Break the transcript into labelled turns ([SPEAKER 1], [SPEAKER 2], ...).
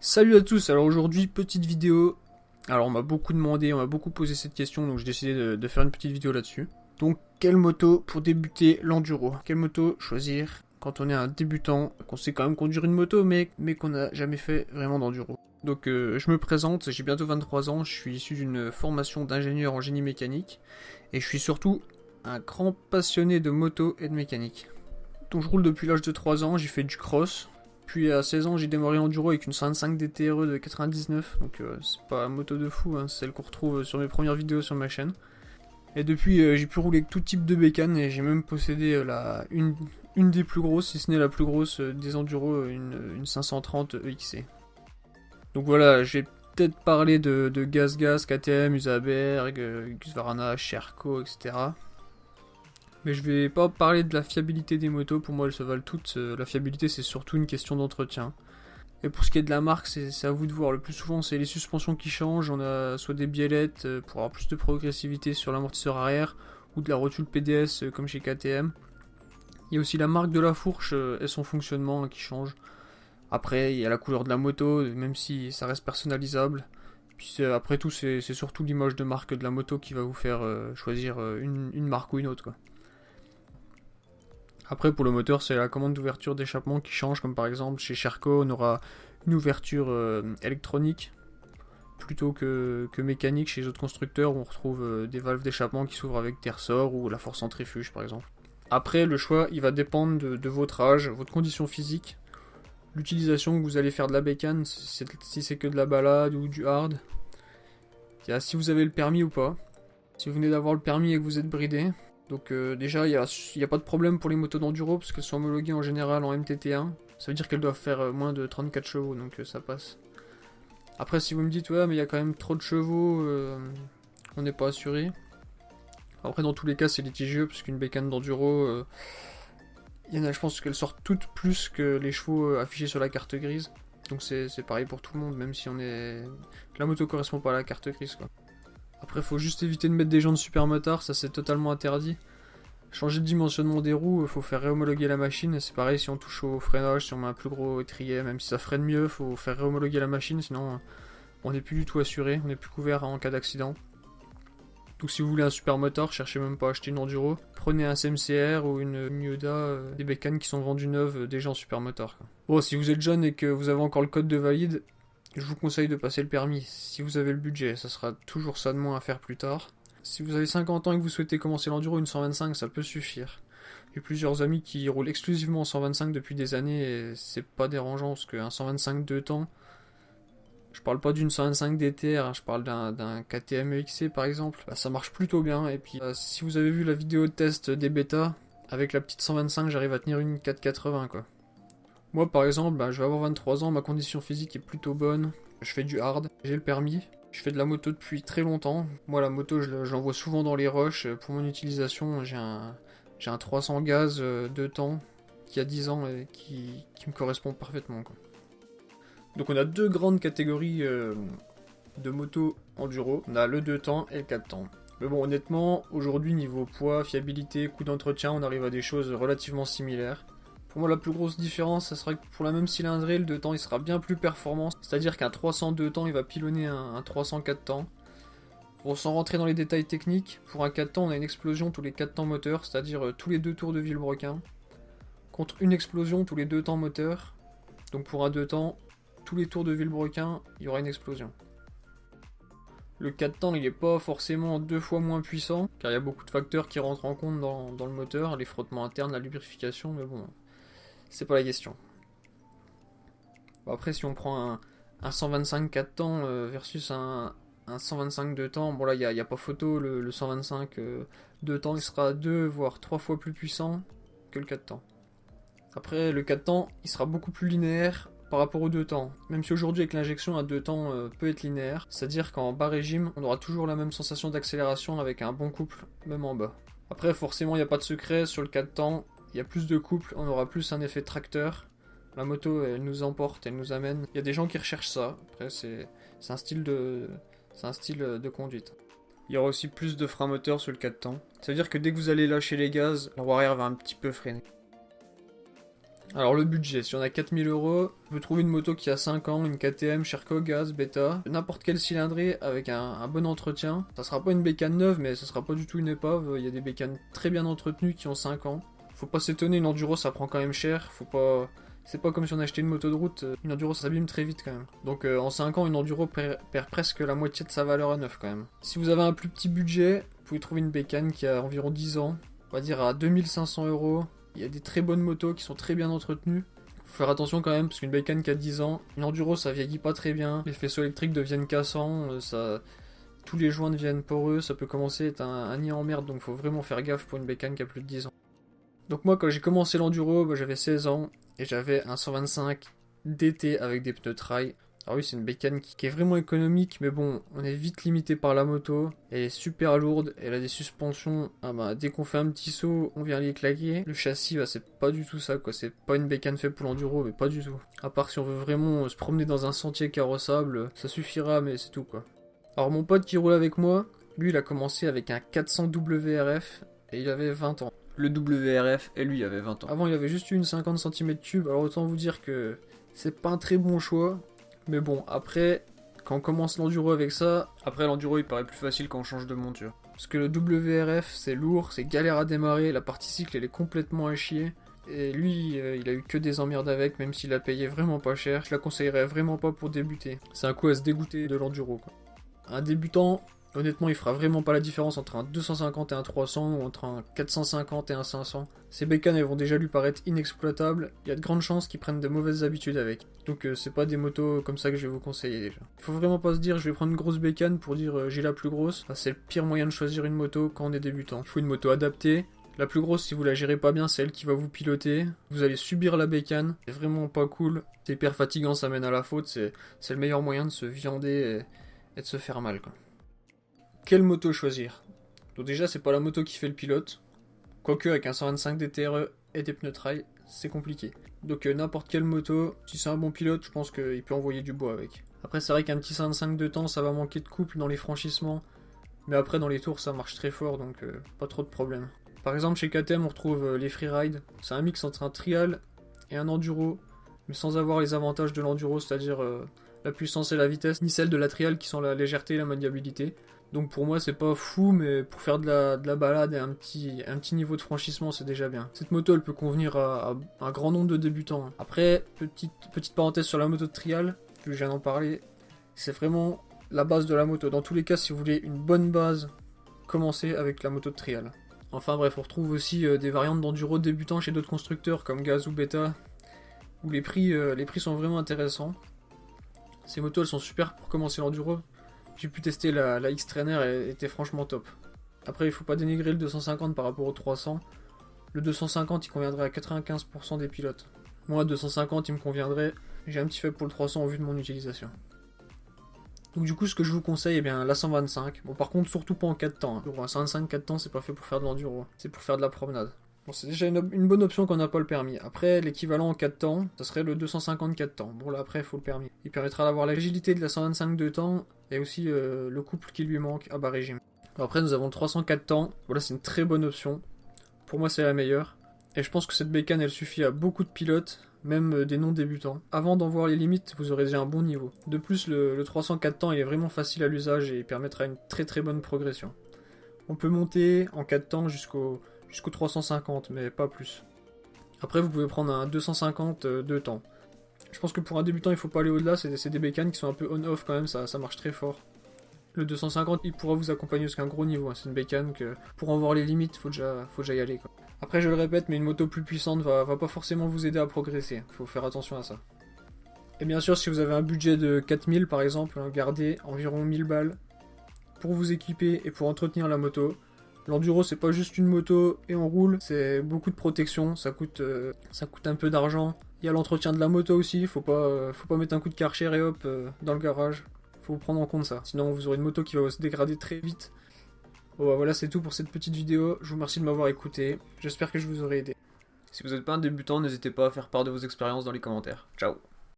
[SPEAKER 1] Salut à tous, alors aujourd'hui petite vidéo. Alors on m'a beaucoup demandé, on m'a beaucoup posé cette question, donc j'ai décidé de faire une petite vidéo là-dessus. Donc quelle moto pour débuter l'enduro? Quelle moto choisir quand on est un débutant, qu'on sait quand même conduire une moto mais qu'on n'a jamais fait vraiment d'enduro? Donc je me présente, j'ai bientôt 23 ans, je suis issu d'une formation d'ingénieur en génie mécanique et je suis surtout un grand passionné de moto et de mécanique. Donc je roule depuis l'âge de 3 ans, j'ai fait du cross. Puis à 16 ans, j'ai démarré l'enduro avec une 125 DTRE de 99, donc c'est pas une moto de fou, hein, c'est celle qu'on retrouve sur mes premières vidéos sur ma chaîne. Et depuis, j'ai pu rouler avec tout type de bécane et j'ai même possédé une des plus grosses, si ce n'est la plus grosse des enduros, une 530 EXC. Donc voilà, j'ai peut-être parlé de GasGas, KTM, Usaberg, Husqvarna, Sherco, etc. Mais je vais pas parler de la fiabilité des motos, pour moi elles se valent toutes. La fiabilité c'est surtout une question d'entretien. Et pour ce qui est de la marque, c'est à vous de voir. Le plus souvent c'est les suspensions qui changent, on a soit des biellettes pour avoir plus de progressivité sur l'amortisseur arrière, ou de la rotule PDS comme chez KTM. Il y a aussi la marque de la fourche et son fonctionnement qui change. Après il y a la couleur de la moto, même si ça reste personnalisable. Puis après tout c'est surtout l'image de marque de la moto qui va vous faire choisir une marque ou une autre, quoi. Après, pour le moteur, c'est la commande d'ouverture d'échappement qui change, comme par exemple chez Sherco, on aura une ouverture électronique plutôt que mécanique chez les autres constructeurs où on retrouve des valves d'échappement qui s'ouvrent avec des ressorts ou la force centrifuge par exemple. Après, le choix, il va dépendre de votre âge, votre condition physique, l'utilisation que vous allez faire de la bécane, si c'est que de la balade ou du hard. Il y a si vous avez le permis ou pas. Si vous venez d'avoir le permis et que vous êtes bridé, donc déjà, il n'y a pas de problème pour les motos d'enduro, parce qu'elles sont homologuées en général en MTT1. Ça veut dire qu'elles doivent faire moins de 34 chevaux, donc ça passe. Après, si vous me dites, ouais, mais il y a quand même trop de chevaux, on n'est pas assuré. Après, dans tous les cas, c'est litigieux, parce qu'une bécane d'enduro, il y en a, je pense qu'elles sortent toutes plus que les chevaux affichés sur la carte grise. Donc c'est pareil pour tout le monde, même si la moto correspond pas à la carte grise, quoi. Après, faut juste éviter de mettre des jantes super motards, ça c'est totalement interdit. Changer de dimensionnement des roues, faut faire réhomologuer la machine. C'est pareil si on touche au freinage, si on met un plus gros étrier, même si ça freine mieux, faut faire réhomologuer la machine, sinon on n'est plus du tout assuré, on n'est plus couvert en cas d'accident. Donc si vous voulez un super motard, cherchez même pas à acheter une enduro. Prenez un SMCR ou une Miuda, des bécanes qui sont vendues neuves déjà en super motard, quoi. Bon, si vous êtes jeune et que vous avez encore le code de valide, je vous conseille de passer le permis. Si vous avez le budget, ça sera toujours ça de moins à faire plus tard. Si vous avez 50 ans et que vous souhaitez commencer l'enduro, une 125, ça peut suffire. J'ai plusieurs amis qui roulent exclusivement en 125 depuis des années et c'est pas dérangeant parce qu'un 125 2 temps, je parle pas d'une 125 DTR, hein, je parle d'un KTM EXC par exemple, bah, ça marche plutôt bien. Et puis si vous avez vu la vidéo de test des bêtas, avec la petite 125, j'arrive à tenir une 480 quoi. Moi par exemple, bah, je vais avoir 23 ans, ma condition physique est plutôt bonne, je fais du hard, j'ai le permis, je fais de la moto depuis très longtemps. Moi la moto je l'envoie souvent dans les rushs, pour mon utilisation j'ai un 300 gaz 2 temps qui a 10 ans et qui me correspond parfaitement, quoi. Donc on a deux grandes catégories de motos enduro, on a le 2 temps et le 4 temps. Mais bon honnêtement, aujourd'hui niveau poids, fiabilité, coût d'entretien, on arrive à des choses relativement similaires. Pour moi, la plus grosse différence, ça sera que pour la même cylindrée, le 2 temps il sera bien plus performant. C'est-à-dire qu'un 302 temps, il va pilonner un 304 temps. Bon, sans rentrer dans les détails techniques, pour un 4 temps, on a une explosion tous les 4 temps moteurs, c'est-à-dire tous les 2 tours de vilebrequin. Contre une explosion tous les 2 temps moteurs. Donc pour un 2 temps, tous les tours de vilebrequin, il y aura une explosion. Le 4 temps, il n'est pas forcément 2 fois moins puissant, car il y a beaucoup de facteurs qui rentrent en compte dans le moteur, les frottements internes, la lubrification, mais bon, c'est pas la question. Bon, après, si on prend un 125 4 temps versus un 125 2 temps, bon là, il n'y a pas photo, le 125 2 temps, il sera 2 voire 3 fois plus puissant que le 4 temps. Après, le 4 temps, il sera beaucoup plus linéaire par rapport aux 2 temps. Même si aujourd'hui, avec l'injection, un 2 temps peut être linéaire, c'est-à-dire qu'en bas régime, on aura toujours la même sensation d'accélération avec un bon couple, même en bas. Après, forcément, il n'y a pas de secret, sur le 4 temps, il y a plus de couple, on aura plus un effet tracteur. La moto, elle nous emporte, elle nous amène. Il y a des gens qui recherchent ça. Après, c'est un style de conduite. Il y aura aussi plus de frein moteur sur le 4 temps. Ça veut dire que dès que vous allez lâcher les gaz, la roue arrière va un petit peu freiner. Alors le budget, si on a 4000 euros, vous trouvez une moto qui a 5 ans, une KTM, Sherco, gaz, bêta, n'importe quelle cylindrée avec un bon entretien. Ça sera pas une bécane neuve, mais ça sera pas du tout une épave. Il y a des bécanes très bien entretenues qui ont 5 ans. Faut pas s'étonner, une enduro ça prend quand même cher, faut pas... C'est pas comme si on achetait une moto de route, une enduro ça s'abîme très vite quand même. Donc en 5 ans, une enduro perd presque la moitié de sa valeur à neuf quand même. Si vous avez un plus petit budget, vous pouvez trouver une bécane qui a environ 10 ans, on va dire à 2500 euros. Il y a des très bonnes motos qui sont très bien entretenues. Faut faire attention quand même, parce qu'une bécane qui a 10 ans, une enduro ça vieillit pas très bien, les faisceaux électriques deviennent cassants, tous les joints deviennent poreux, ça peut commencer à être un nid en merde, donc faut vraiment faire gaffe pour une bécane qui a plus de 10 ans. Donc moi quand j'ai commencé l'enduro, j'avais 16 ans, et j'avais un 125 DT avec des pneus trail. Alors oui, c'est une bécane qui est vraiment économique, mais bon, on est vite limité par la moto. Elle est super lourde, elle a des suspensions. Dès qu'on fait un petit saut, on vient les claquer. Le châssis, c'est pas du tout ça, quoi. C'est pas une bécane faite pour l'enduro, mais pas du tout. À part si on veut vraiment se promener dans un sentier carrossable, ça suffira, mais c'est tout, quoi. Alors mon pote qui roule avec moi, lui, il a commencé avec un 400 WRF, et il avait 20 ans. Le WRF, et lui, il avait 20 ans. Avant, il avait juste eu une 50 cm3, alors autant vous dire que c'est pas un très bon choix. Mais bon, après, quand on commence l'enduro avec ça, après l'enduro il paraît plus facile quand on change de monture. Parce que le WRF c'est lourd, c'est galère à démarrer, la partie cycle elle est complètement à chier. Et lui, il a eu que des emmerdes avec, même s'il a payé vraiment pas cher. Je la conseillerais vraiment pas pour débuter. C'est un coup à se dégoûter de l'enduro, quoi. Un débutant, honnêtement, il fera vraiment pas la différence entre un 250 et un 300 ou entre un 450 et un 500. Ces bécanes, elles vont déjà lui paraître inexploitables. Il y a de grandes chances qu'ils prennent de mauvaises habitudes avec. Donc c'est pas des motos comme ça que je vais vous conseiller déjà. Il faut vraiment pas se dire je vais prendre une grosse bécane pour dire j'ai la plus grosse. C'est le pire moyen de choisir une moto quand on est débutant. Il faut une moto adaptée. La plus grosse, si vous la gérez pas bien, c'est elle qui va vous piloter. Vous allez subir la bécane. C'est vraiment pas cool. C'est hyper fatigant, ça mène à la faute. C'est le meilleur moyen de se viander et de se faire mal, quoi. Quelle moto choisir? Donc déjà, c'est pas la moto qui fait le pilote. Quoique, avec un 125 DTRE et des pneus trail, c'est compliqué. Donc n'importe quelle moto, si c'est un bon pilote, je pense qu'il peut envoyer du bois avec. Après, c'est vrai qu'un petit 125 de temps, ça va manquer de couple dans les franchissements. Mais après, dans les tours, ça marche très fort, donc pas trop de problème. Par exemple, chez KTM, on retrouve les freeride. C'est un mix entre un trial et un enduro, mais sans avoir les avantages de l'enduro, c'est-à-dire la puissance et la vitesse, ni celle de la trial qui sont la légèreté et la maniabilité. Donc pour moi c'est pas fou, mais pour faire de la balade et un petit niveau de franchissement c'est déjà bien. Cette moto elle peut convenir à un grand nombre de débutants. Après, petite parenthèse sur la moto de trial, vu que je viens d'en parler, c'est vraiment la base de la moto. Dans tous les cas, si vous voulez une bonne base, commencez avec la moto de trial. Enfin bref, on retrouve aussi des variantes d'enduro débutants chez d'autres constructeurs comme Gaz ou Beta, où les prix sont vraiment intéressants. Ces motos elles sont super pour commencer l'enduro. J'ai pu tester la X-Trainer, elle était franchement top. Après, il faut pas dénigrer le 250 par rapport au 300. Le 250, il conviendrait à 95% des pilotes. Moi, 250, il me conviendrait. J'ai un petit faible pour le 300 au vu de mon utilisation. Donc du coup, ce que je vous conseille, la 125. Bon, par contre, surtout pas en 4 temps. Un 125 4 temps, c'est pas fait pour faire de l'enduro. C'est pour faire de la promenade. Bon, c'est déjà une bonne option qu'on n'a pas le permis. Après, l'équivalent en 4 temps, ça serait le 254 temps. Bon, là, après, il faut le permis. Il permettra d'avoir l'agilité de la 125 2 temps et aussi le couple qui lui manque à bas régime. Après, nous avons le 304 temps. Voilà, c'est une très bonne option. Pour moi, c'est la meilleure. Et je pense que cette bécane, elle suffit à beaucoup de pilotes, même des non-débutants. Avant d'en voir les limites, vous aurez déjà un bon niveau. De plus, le 304 temps, il est vraiment facile à l'usage et il permettra une très très bonne progression. On peut monter en 4 temps jusqu'au 350, mais pas plus. Après, vous pouvez prendre un 250 2 temps. Je pense que pour un débutant, il faut pas aller au-delà, c'est des bécanes qui sont un peu on-off quand même, ça marche très fort. Le 250, il pourra vous accompagner jusqu'à un gros niveau, c'est une bécane que, pour en voir les limites, faut déjà y aller, quoi. Après, je le répète, mais une moto plus puissante va pas forcément vous aider à progresser, faut faire attention à ça. Et bien sûr, si vous avez un budget de 4000 par exemple, gardez environ 1000 balles pour vous équiper et pour entretenir la moto. L'enduro c'est pas juste une moto et on roule, c'est beaucoup de protection, ça coûte un peu d'argent. Il y a l'entretien de la moto aussi, faut pas mettre un coup de Karcher et hop dans le garage. Faut prendre en compte ça, sinon vous aurez une moto qui va se dégrader très vite. Bon voilà, c'est tout pour cette petite vidéo, je vous remercie de m'avoir écouté, j'espère que je vous aurai aidé. Si vous n'êtes pas un débutant, n'hésitez pas à faire part de vos expériences dans les commentaires. Ciao.